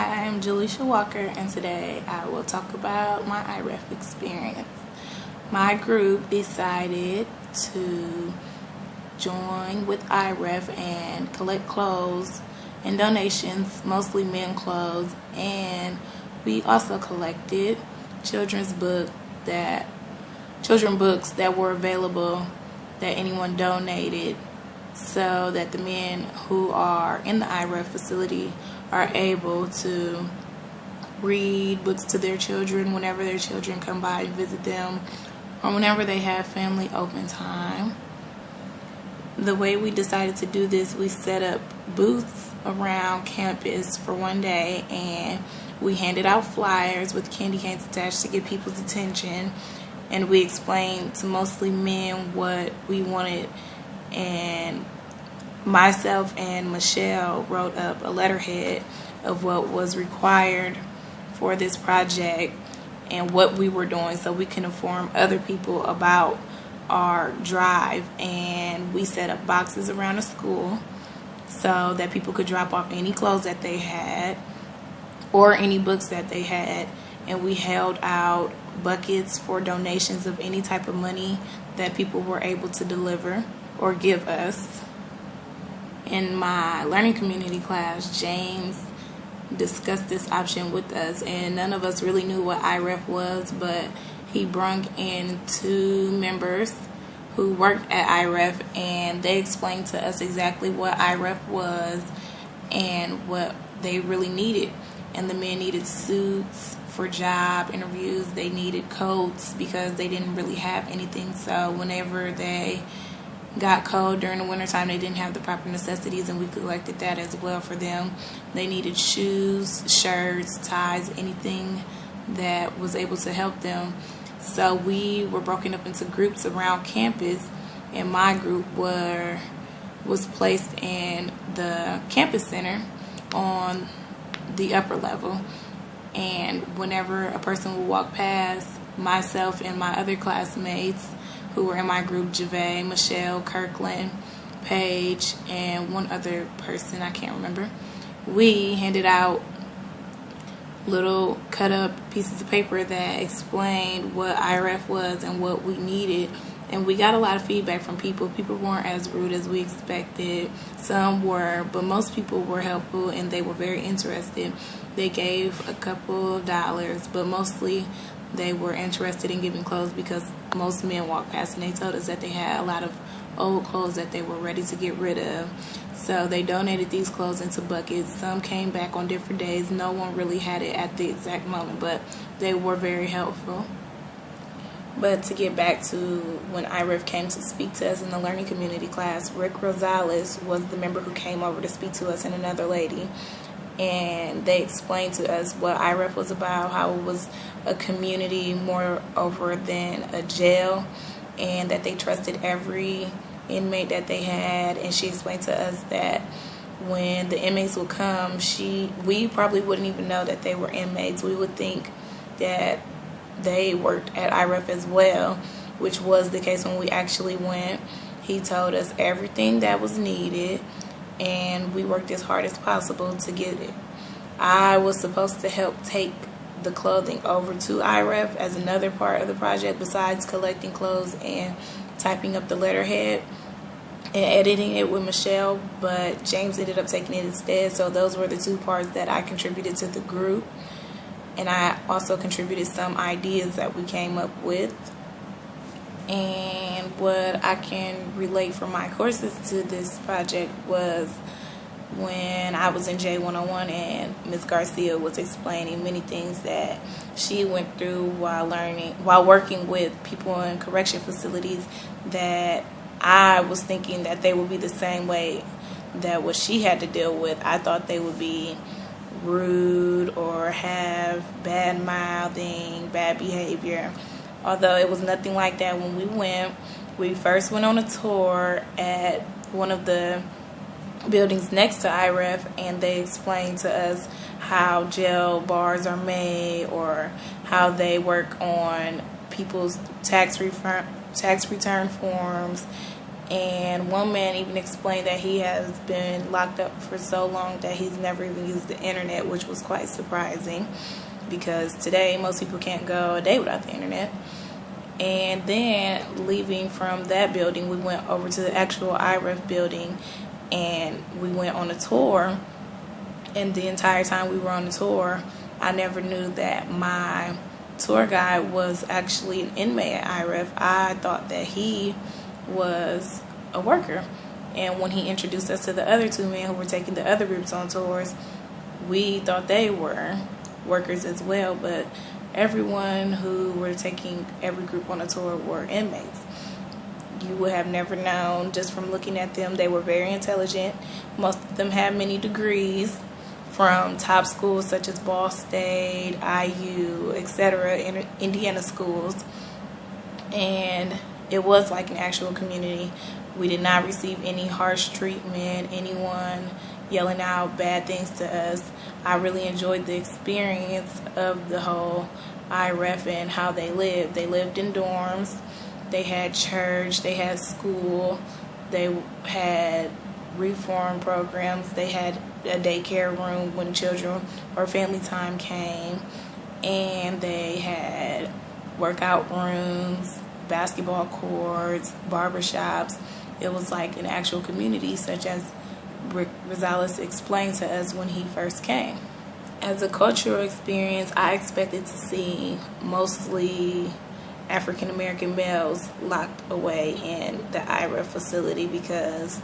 Hi, I'm Julisha Walker, and today I will talk about my IREF experience. My group decided to join with IREF and collect clothes and donations, mostly men clothes, and we also collected children's books that were available that anyone donated, so that the men who are in the IREF facility are able to read books to their children whenever their children come by and visit them, or whenever they have family open time. The way we decided to do this, we set up booths around campus for one day, and we handed out flyers with candy canes attached to get people's attention, and we explained to mostly men what we wanted, and myself and Michelle wrote up a letterhead of what was required for this project and what we were doing, so we can inform other people about our drive. And we set up boxes around the school so that people could drop off any clothes that they had or any books that they had, and we held out buckets for donations of any type of money that people were able to deliver or give us. In my learning community class, James discussed this option with us, and none of us really knew what IREF was, but he brung in 2 members who worked at IREF, and they explained to us exactly what IREF was and what they really needed. And the men needed suits for job interviews, they needed coats because they didn't really have anything, so whenever they got cold during the wintertime, they didn't have the proper necessities, and we collected that as well for them. They needed shoes, shirts, ties, anything that was able to help them. So we were broken up into groups around campus, and my group was placed in the campus center on the upper level. And whenever a person would walk past, myself and my other classmates who were in my group, Javay, Michelle, Kirkland, Paige, and one other person, I can't remember, we handed out little cut up pieces of paper that explained what IREF was and what we needed. And we got a lot of feedback from people. People weren't as rude as we expected. Some were, but most people were helpful, and they were very interested. They gave a couple of dollars, but mostly they were interested in giving clothes because most men walked past and they told us that they had a lot of old clothes that they were ready to get rid of. So they donated these clothes into buckets. Some came back on different days. No one really had it at the exact moment, but they were very helpful. But to get back to when IREF came to speak to us in the learning community class, Rick Rosales was the member who came over to speak to us, and another lady. And they explained to us what IREF was about, how it was a community more over than a jail, and that they trusted every inmate that they had. And she explained to us that when the inmates would come, we probably wouldn't even know that they were inmates. We would think that they worked at IREF as well, which was the case when we actually went. He told us everything that was needed, and we worked as hard as possible to get it. I was supposed to help take the clothing over to IREF as another part of the project besides collecting clothes and typing up the letterhead and editing it with Michelle, but James ended up taking it instead. So those were the 2 parts that I contributed to the group, and I also contributed some ideas that we came up with. And what I can relate from my courses to this project was when I was in J101 and Ms. Garcia was explaining many things that she went through while working with people in correction facilities, that I was thinking that they would be the same way that what she had to deal with. I thought they would be rude or have bad mouthing, bad behavior, although it was nothing like that. When we went, we first went on a tour at one of the buildings next to IREF, and they explained to us how jail bars are made, or how they work on people's tax return forms, And one man even explained that he has been locked up for so long that he's never even used the internet, which was quite surprising because today most people can't go a day without the internet. And then leaving from that building, we went over to the actual IREF building and we went on a tour. And the entire time we were on the tour, I never knew that my tour guide was actually an inmate at IREF. I thought that he was a worker. And when he introduced us to the other two men who were taking the other groups on tours, we thought they were workers as well, but everyone who were taking every group on a tour were inmates. You would have never known just from looking at them. They were very intelligent. Most of them had many degrees from top schools such as Ball State, IU, etc., Indiana schools. And it was like an actual community. We did not receive any harsh treatment, anyone yelling out bad things to us. I really enjoyed the experience of the whole IREF and how they lived. They lived in dorms. They had church. They had school. They had reform programs. They had a daycare room when children or family time came. And they had workout rooms, basketball courts, barbershops. It was like an actual community, such as Rick Rosales explained to us when he first came. As a cultural experience, I expected to see mostly African American males locked away in the IREF facility because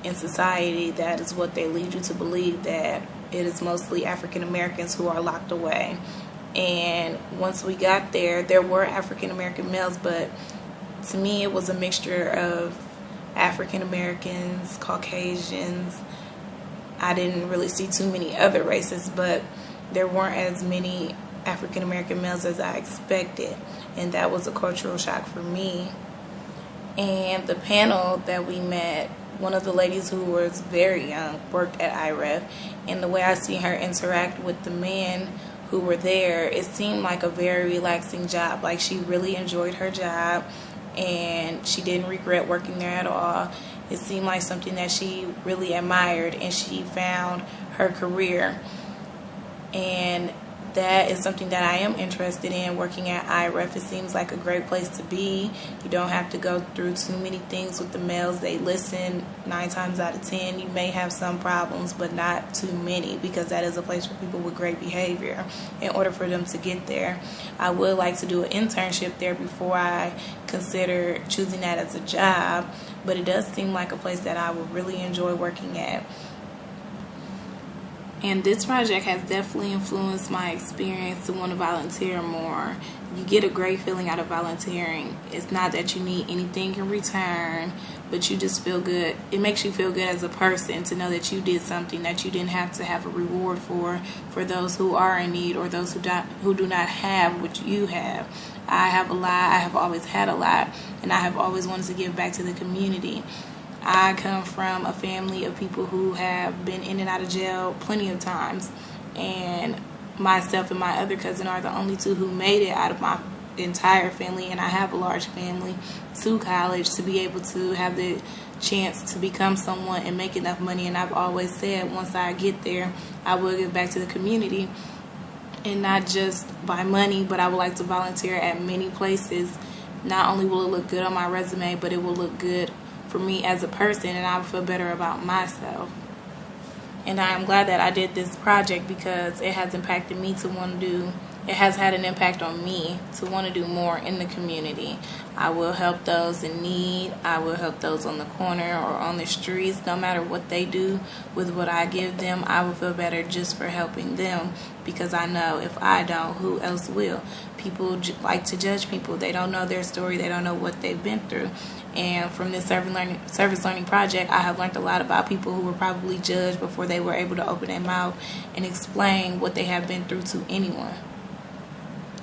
in society that is what they lead you to believe, that it is mostly African Americans who are locked away. And once we got there, there were African American males, but to me it was a mixture of African Americans, Caucasians. I didn't really see too many other races, but there weren't as many African American males as I expected, and that was a cultural shock for me. And the panel that we met, one of the ladies who was very young worked at IREF, and the way I see her interact with the men who were there, it seemed like a very relaxing job. Like she really enjoyed her job and she didn't regret working there at all. It seemed like something that she really admired, and she found her career. And that is something that I am interested in, working at IREF. It seems like a great place to be. You don't have to go through too many things with the males. They listen 9 times out of 10. You may have some problems, but not too many, because that is a place for people with great behavior in order for them to get there. I would like to do an internship there before I consider choosing that as a job, but it does seem like a place that I would really enjoy working at. And this project has definitely influenced my experience to want to volunteer more. You get a great feeling out of volunteering. It's not that you need anything in return, but you just feel good. It makes you feel good as a person to know that you did something that you didn't have to have a reward for those who are in need or those who do not have what you have. I have a lot. I have always had a lot, and I have always wanted to give back to the community. I come from a family of people who have been in and out of jail plenty of times, and myself and my other cousin are the only two who made it out of my entire family, and I have a large family, to college, to be able to have the chance to become someone and make enough money. And I've always said once I get there, I will give back to the community, and not just by money, but I would like to volunteer at many places. Not only will it look good on my resume, but it will look good for me as a person, and I will feel better about myself. And I am glad that I did this project because it has impacted me to want to do, it has had an impact on me to want to do more in the community. I will help those in need. I will help those on the corner or on the streets. No matter what they do with what I give them, I will feel better just for helping them, because I know if I don't, who else will? People like to judge people. They don't know their story. They don't know what they've been through. And from this service learning project, I have learned a lot about people who were probably judged before they were able to open their mouth and explain what they have been through to anyone.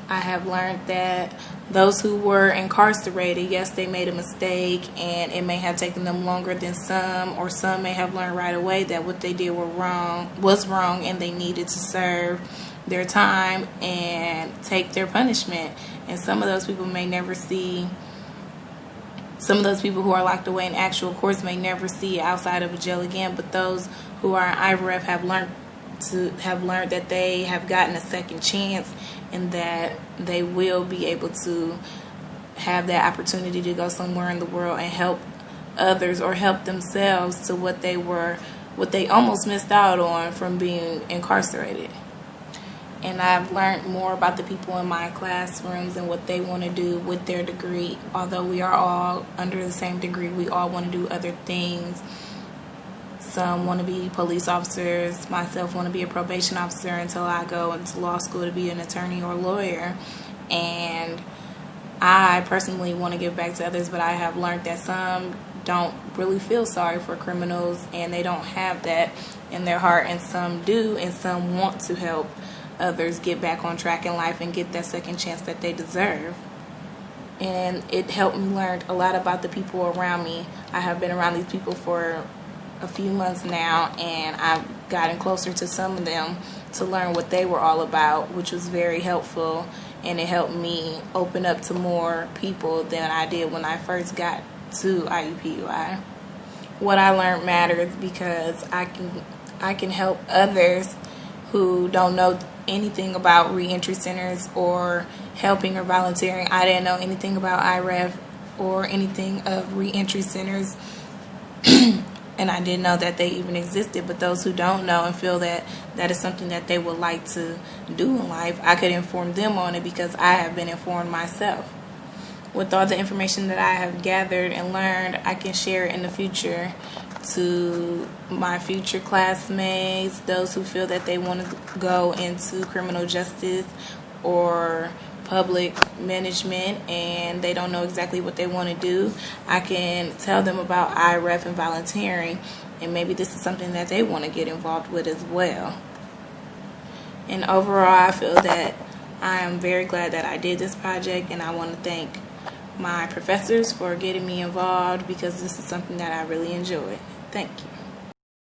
I have learned that those who were incarcerated, yes, they made a mistake, and it may have taken them longer than some, or some may have learned right away that what they did was wrong, and they needed to serve their time and take their punishment. And some of those people may never see Some of those people who are locked away in actual courts may never see outside of a jail again, but those who are in IREF have learned that they have gotten a second chance, and that they will be able to have that opportunity to go somewhere in the world and help others or help themselves to what they almost missed out on from being incarcerated. And I've learned more about the people in my classrooms and what they want to do with their degree. Although we are all under the same degree, we all want to do other things. Some want to be police officers. Myself want to be a probation officer until I go into law school to be an attorney or lawyer. And I personally want to give back to others, but I have learned that some don't really feel sorry for criminals, and they don't have that in their heart, and some do, and some want to help others get back on track in life and get that second chance that they deserve. And it helped me learn a lot about the people around me. I have been around these people for a few months now, and I've gotten closer to some of them to learn what they were all about, which was very helpful, and it helped me open up to more people than I did when I first got to IUPUI. What I learned matters because I can help others who don't know anything about reentry centers or helping or volunteering. I didn't know anything about IREF or anything of reentry centers, and I didn't know that they even existed. But those who don't know and feel that that is something that they would like to do in life, I could inform them on it because I have been informed myself. With all the information that I have gathered and learned, I can share it in the future to my future classmates, those who feel that they want to go into criminal justice or public management and they don't know exactly what they want to do. I can tell them about IREF and volunteering, and maybe this is something that they want to get involved with as well. And overall, I feel that I am very glad that I did this project, and I want to thank my professors for getting me involved because this is something that I really enjoyed. Thank you.